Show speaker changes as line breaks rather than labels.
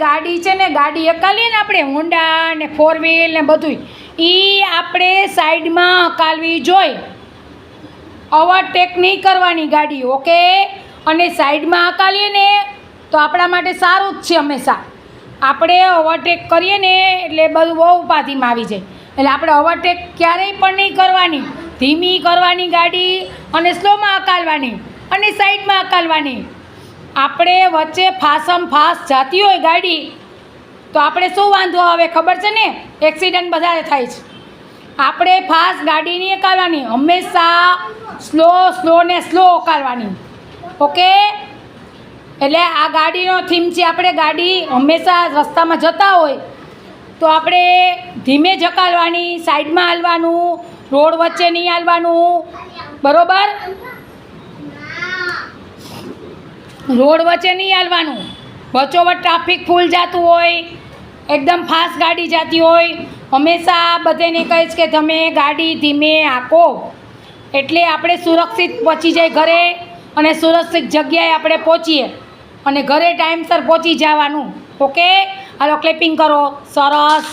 ગાડી છે ને, ગાડી હકાલીએ ને આપણે હોન્ડા ને 4 વ્હીલ ને બધું, એ આપણે સાઈડમાં હકાલવી જોઈએ, ઓવરટેક નહીં કરવાની ગાડી, ઓકે? અને સાઈડમાં હકાલીએ ને તો આપણા માટે સારું જ છે હંમેશા. આપણે ઓવરટેક કરીએ ને એટલે બધું બહુ ઉપાધિમાં આવી જાય. એટલે આપણે ઓવરટેક ક્યારેય પણ નહીં કરવાની, ધીમી કરવાની ગાડી અને સ્લોમાં હકાલવાની અને સાઈડમાં હકાલવાની. આપણે વચ્ચે ફાસમ ફાસ્ટ જતી હોય ગાડી તો આપણે શું વાંધો આવે ખબર છે ને? એક્સિડન્ટ વધારે થાય છે. આપણે ફાસ્ટ ગાડી નહીં હકાલવાની, હંમેશા સ્લો ને સ્લો હકાલવાની, ઓકે? એટલે આ ગાડીનો થીમ છે, આપણે ગાડી હંમેશા રસ્તામાં જતા હોય તો આપણે ધીમે જ હકાલવાની, સાઈડમાં હાલવાનું, રોડ વચ્ચે નહીં હાલવાનું, બરાબર? રોડ વચ્ચે નહીં હાલવાનું, વચ્ચોવચ્ચ ટ્રાફિક ફૂલ જતું હોય, એકદમ ફાસ્ટ ગાડી જતી હોય, હંમેશા બધાને કહીશ કે તમે ગાડી ધીમે હાંકો, એટલે આપણે સુરક્ષિત પહોંચી જાય ઘરે અને સુરક્ષિત જગ્યાએ આપણે પહોંચીએ અને ઘરે ટાઈમસર પહોંચી જવાનું, ઓકે? હાલો ક્લેપિંગ કરો, સરસ.